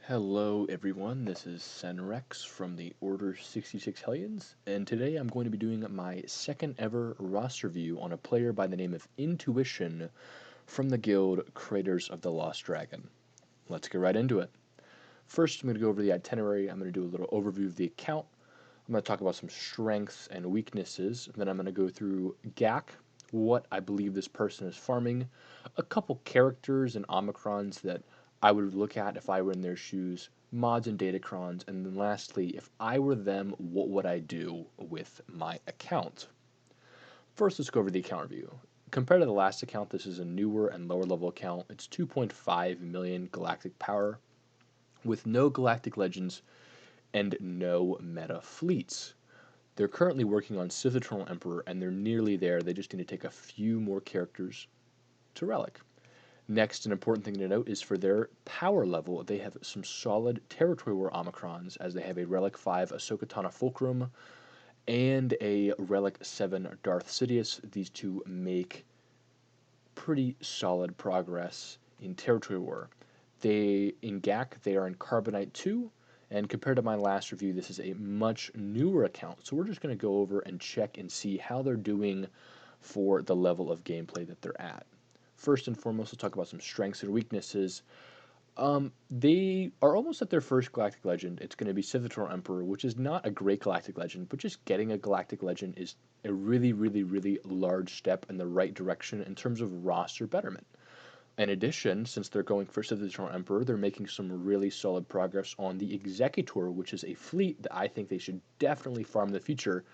Hello everyone, this is Senrex from the Order 66 Hellions, and today I'm going to be doing my second ever roster review on a player by the name of Intuition from the guild Creators of the Lost Dragon. Let's get right into it. First, I'm going to go over the itinerary, I'm going to do a little overview of the account, I'm going to talk about some strengths and weaknesses, then I'm going to go through GAC, what I believe this person is farming, a couple characters and Omicrons that I would look at if I were in their shoes, mods and Datacrons, and then lastly, if I were them, what would I do with my account? First, let's go over the account review. Compared to the last account, this is a newer and lower level account. It's 2.5 million galactic power with no galactic legends and no meta fleets. They're currently working on Sith Eternal Emperor and they're nearly there. They just need to take a few more characters to Relic. Next, an important thing to note is for their power level, they have some solid Territory War Omicrons, as they have a Relic 5 Ahsoka Tano Fulcrum and a Relic 7 Darth Sidious. These two make pretty solid progress in Territory War. In GAC, they are in Carbonite 2, and compared to my last review, this is a much newer account. So we're just going to go over and check and see how they're doing for the level of gameplay that they're at. First and foremost, let's talk about some strengths and weaknesses. They are almost at their first Galactic Legend. It's going to be Sith Eternal Emperor, which is not a great Galactic Legend, but just getting a Galactic Legend is a really, really, really large step in the right direction in terms of roster betterment. In addition, since they're going for Sith Eternal Emperor, they're making some really solid progress on the Executor, which is a fleet that I think they should definitely farm in the future,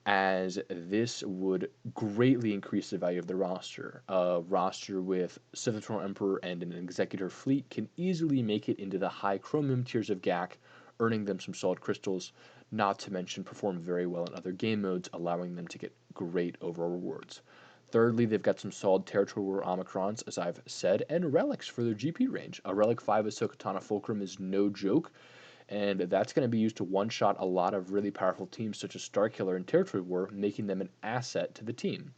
as this would greatly increase the value of the roster. A roster with Sith Eternal Emperor and an Executor fleet can easily make it into the high Chromium tiers of GAC, earning them some solid crystals, not to mention perform very well in other game modes, allowing them to get great overall rewards. Thirdly, they've got some solid Territory War Omicrons, as I've said, and relics for their GP range. A Relic 5 Ahsoka Tano Fulcrum is no joke, and that's going to be used to one-shot a lot of really powerful teams such as Starkiller and Territory War, making them an asset to the team.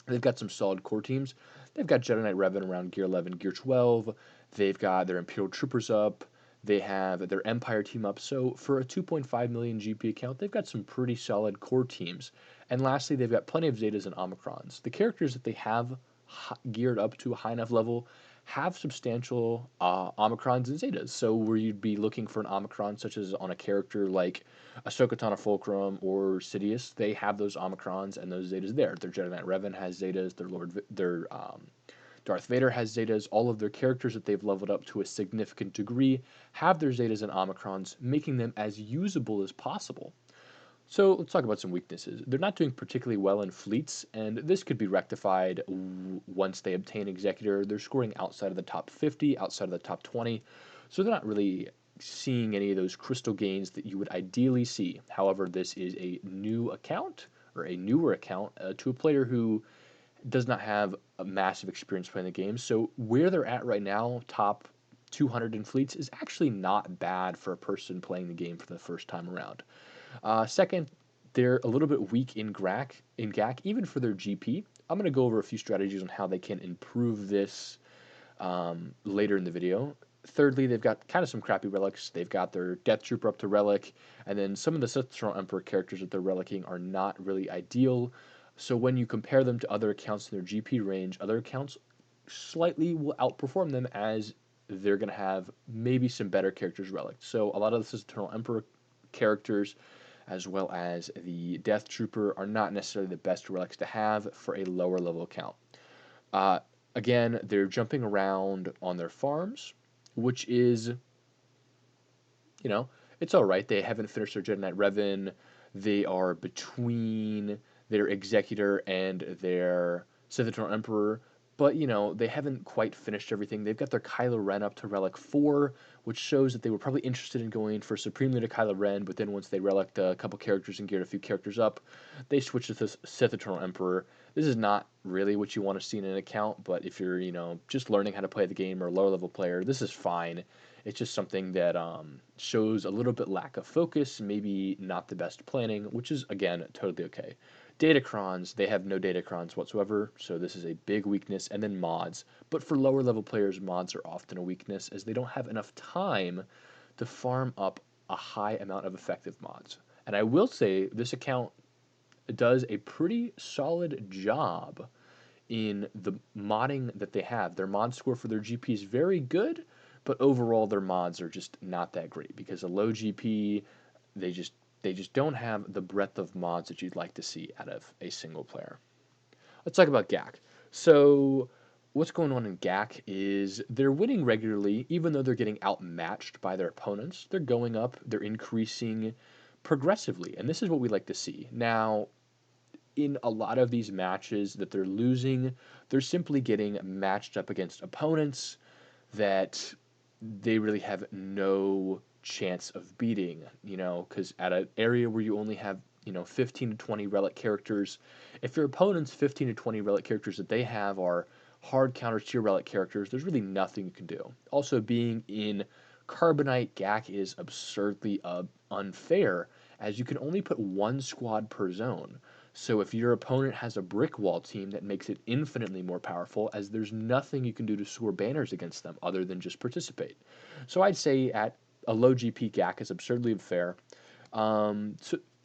They've got some solid core teams. They've got Jedi Knight Revan around Gear 11, Gear 12. They've got their Imperial Troopers up. They have their Empire team up. So for a 2.5 million GP account, they've got some pretty solid core teams. And lastly, they've got plenty of Zetas and Omicrons. The characters that they have geared up to a high enough level have substantial Omicrons and Zetas. So where you'd be looking for an Omicron, such as on a character like Ahsoka Tano Fulcrum or Sidious, they have those Omicrons and those Zetas there. Their Jedi Knight Revan has Zetas. Their Darth Vader has Zetas. All of their characters that they've leveled up to a significant degree have their Zetas and Omicrons, making them as usable as possible. So let's talk about some weaknesses. They're not doing particularly well in fleets, and this could be rectified once they obtain Executor. They're scoring outside of the top 50, outside of the top 20, so they're not really seeing any of those crystal gains that you would ideally see. However, this is a new account, or a newer account, to a player who does not have a massive experience playing the game. So where they're at right now, top 200 in fleets, is actually not bad for a person playing the game for the first time around. Second, they're a little bit weak in GAC, even for their GP. I'm going to go over a few strategies on how they can improve this later in the video. Thirdly, they've got kind of some crappy relics. They've got their Death Trooper up to Relic, and then some of the Sith Eternal Emperor characters that they're relicking are not really ideal. So when you compare them to other accounts in their GP range, other accounts slightly will outperform them, as they're going to have maybe some better characters relic. So a lot of the Sith Eternal Emperor characters, as well as the Death Trooper, are not necessarily the best relics to have for a lower level account. Uh, Again, they're jumping around on their farms, which is, it's all right. They haven't finished their Jedi Knight Revan. They are between their Executor and their Sith Eternal Emperor, but they haven't quite finished everything. They've got their Kylo Ren up to Relic 4, which shows that they were probably interested in going for Supreme Leader Kylo Ren, but then once they relicked a couple characters and geared a few characters up, they switched to the Sith Eternal Emperor. This is not really what you want to see in an account, but if you're, just learning how to play the game or a lower level player, this is fine. It's just something that shows a little bit lack of focus, maybe not the best planning, which is, again, totally okay. Datacrons, they have no Datacrons whatsoever, so this is a big weakness. And then mods. But for lower level players, mods are often a weakness as they don't have enough time to farm up a high amount of effective mods. And I will say this account does a pretty solid job in the modding that they have. Their mod score for their GP is very good, but overall their mods are just not that great because a low GP, they just they just don't have the breadth of mods that you'd like to see out of a single player. Let's talk about GAC. So what's going on in GAC is they're winning regularly, even though they're getting outmatched by their opponents. They're going up, they're increasing progressively, and this is what we like to see. Now, in a lot of these matches that they're losing, they're simply getting matched up against opponents that they really have no chance of beating, because at an area where you only have, 15 to 20 relic characters, if your opponent's 15 to 20 relic characters that they have are hard counters to your relic characters, there's really nothing you can do. Also, being in Carbonite, GAC is absurdly unfair, as you can only put one squad per zone. So if your opponent has a brick wall team, that makes it infinitely more powerful, as there's nothing you can do to score banners against them other than just participate. So I'd say at a low GP, GAC is absurdly unfair.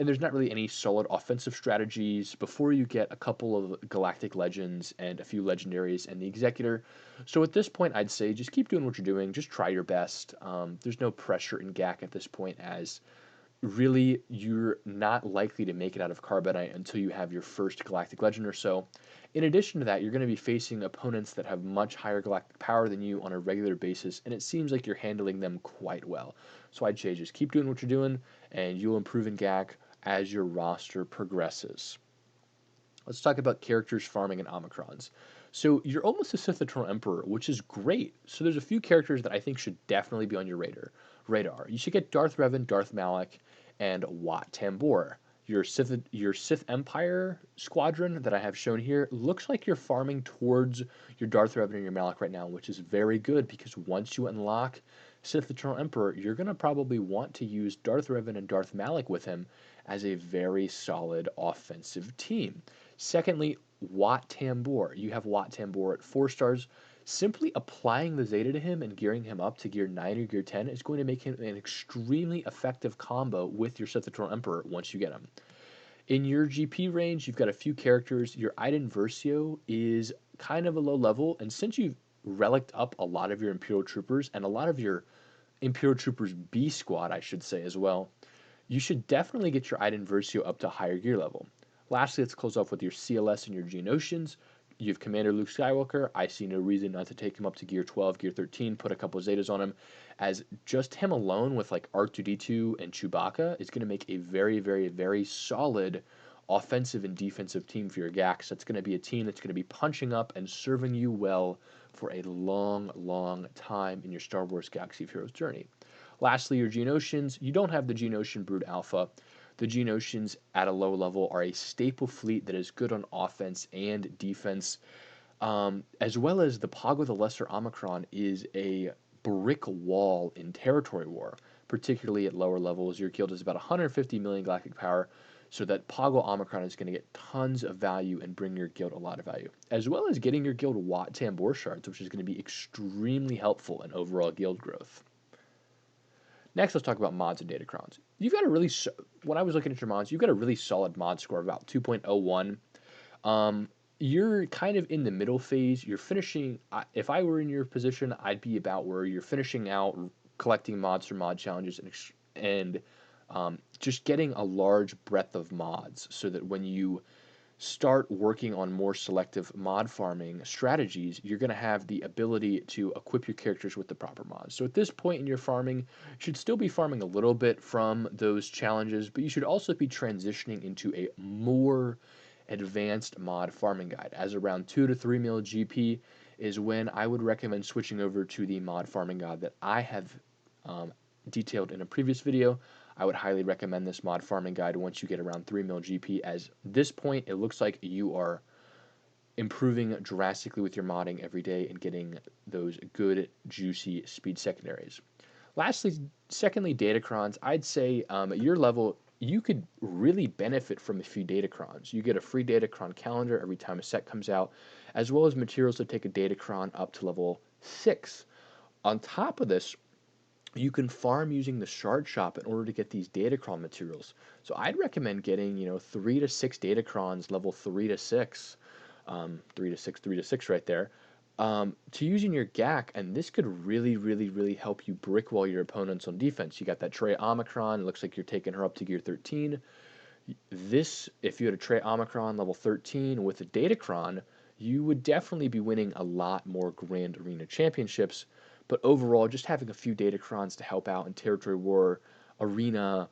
And there's not really any solid offensive strategies before you get a couple of Galactic Legends and a few Legendaries and the Executor. So at this point, I'd say just keep doing what you're doing. Just try your best. There's no pressure in GAC at this point, as really you're not likely to make it out of Carbonite until you have your first Galactic Legend or so. In addition to that, you're going to be facing opponents that have much higher galactic power than you on a regular basis, and it seems like you're handling them quite well. So I'd say just keep doing what you're doing, and you'll improve in GAC as your roster progresses. Let's talk about characters farming in Omicrons. So you're almost a Sith Eternal Emperor, which is great. So there's a few characters that I think should definitely be on your radar. You should get Darth Revan, Darth Malak, and Wat Tambor. Your Sith Empire squadron that I have shown here looks like you're farming towards your Darth Revan and your Malak right now, which is very good because once you unlock Sith Eternal Emperor, you're going to probably want to use Darth Revan and Darth Malak with him as a very solid offensive team. Secondly, Wat Tambor. You have Wat Tambor at 4 stars. Simply applying the Zeta to him and gearing him up to gear 9 or gear 10 is going to make him an extremely effective combo with your Sith Eternal Emperor once you get him. In your GP range, you've got a few characters. Your Iden Versio is kind of a low level, and since you've relicked up a lot of your Imperial Troopers and a lot of your Imperial Troopers B squad, I should say as well, you should definitely get your Iden Versio up to higher gear level. Lastly, let's close off with your CLS and your Geonosians. You have Commander Luke Skywalker. I see no reason not to take him up to gear 12, gear 13, put a couple of Zetas on him, as just him alone with like R2-D2 and Chewbacca is going to make a very, very, very solid offensive and defensive team for your GAX. That's going to be a team that's going to be punching up and serving you well for a long, long time in your Star Wars Galaxy of Heroes journey. Lastly, your Geonosians. You don't have the Geonosian Brood Alpha. The Geonosians at a low level are a staple fleet that is good on offense and defense, as well as the Pago the Lesser Omicron is a brick wall in territory war, particularly at lower levels. Your guild is about 150 million galactic power, so that Pago Omicron is going to get tons of value and bring your guild a lot of value, as well as getting your guild Wat Tambor shards, which is going to be extremely helpful in overall guild growth. Next, let's talk about mods and Datacrons. You've got a really, when I was looking at your mods, you've got a really solid mod score of about 2.01. You're kind of in the middle phase. You're finishing, if I were in your position, I'd be about where you're finishing out collecting mods for mod challenges and just getting a large breadth of mods so that when you start working on more selective mod farming strategies, you're going to have the ability to equip your characters with the proper mods. So at this point in your farming, you should still be farming a little bit from those challenges, but you should also be transitioning into a more advanced mod farming guide. As around 2 to 3 mil GP is when I would recommend switching over to the mod farming guide that I have detailed in a previous video. I would highly recommend this mod farming guide once you get around 3 mil GP, as this point it looks like you are improving drastically with your modding every day and getting those good juicy speed secondaries. Secondly, Datacrons. I'd say at your level, you could really benefit from a few Datacrons. You get a free Datacron calendar every time a set comes out, as well as materials to take a Datacron up to level 6. On top of this, you can farm using the shard shop in order to get these Datacron materials. So I'd recommend getting, 3 to 6 Datacrons level 3 to 6, 3 to 6, 3 to 6 right there, to use in your GAC, and this could really, really, really help you brickwall your opponents on defense. You got that Trey Omicron. It looks like you're taking her up to gear 13. This, if you had a Trey Omicron level 13 with a Datacron, you would definitely be winning a lot more Grand Arena Championships. But overall, just having a few Datacrons to help out in Territory War, Arena,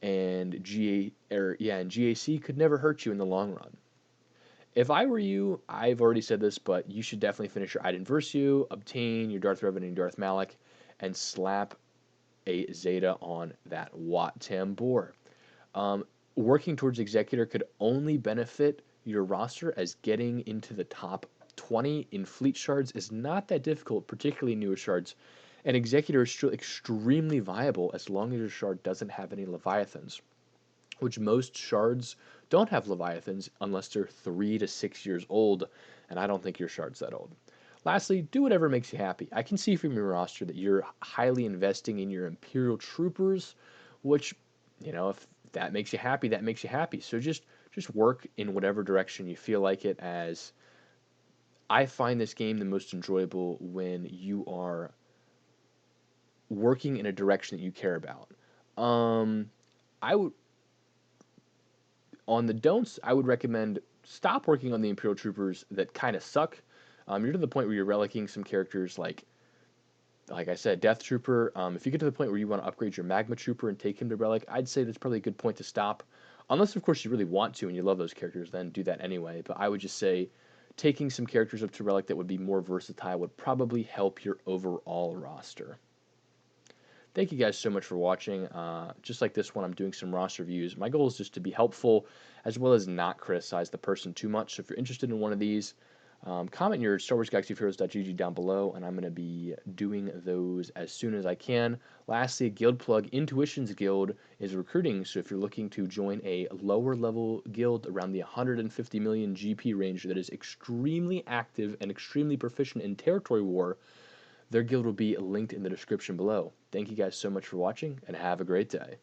and GAC could never hurt you in the long run. If I were you, I've already said this, but you should definitely finish your Iden Versio, obtain your Darth Revan and Darth Malak, and slap a Zeta on that Wat Tambor. Um, Working towards Executor could only benefit your roster, as getting into the top 20 in fleet shards is not that difficult, particularly newer shards. And Executor is still extremely viable as long as your shard doesn't have any Leviathans, which most shards don't have Leviathans unless they're 3 to 6 years old, and I don't think your shard's that old. Lastly, do whatever makes you happy. I can see from your roster that you're highly investing in your Imperial Troopers, which, if that makes you happy, that makes you happy. So just work in whatever direction you feel like it, as I find this game the most enjoyable when you are working in a direction that you care about. I would On the don'ts, I would recommend stop working on the Imperial Troopers that kind of suck. You're to the point where you're relicking some characters like I said, Death Trooper. If you get to the point where you want to upgrade your Magma Trooper and take him to Relic, I'd say that's probably a good point to stop. Unless, of course, you really want to and you love those characters, then do that anyway. But I would just say taking some characters up to Relic that would be more versatile would probably help your overall roster. Thank you guys so much for watching. Just like this one, I'm doing some roster reviews. My goal is just to be helpful as well as not criticize the person too much. So if you're interested in one of these, comment your Star Wars Galaxy of Heroes.gg down below, and I'm going to be doing those as soon as I can. Lastly, guild plug, Intuition's Guild is recruiting, so if you're looking to join a lower level guild around the 150 million GP range that is extremely active and extremely proficient in Territory War, their guild will be linked in the description below. Thank you guys so much for watching, and have a great day.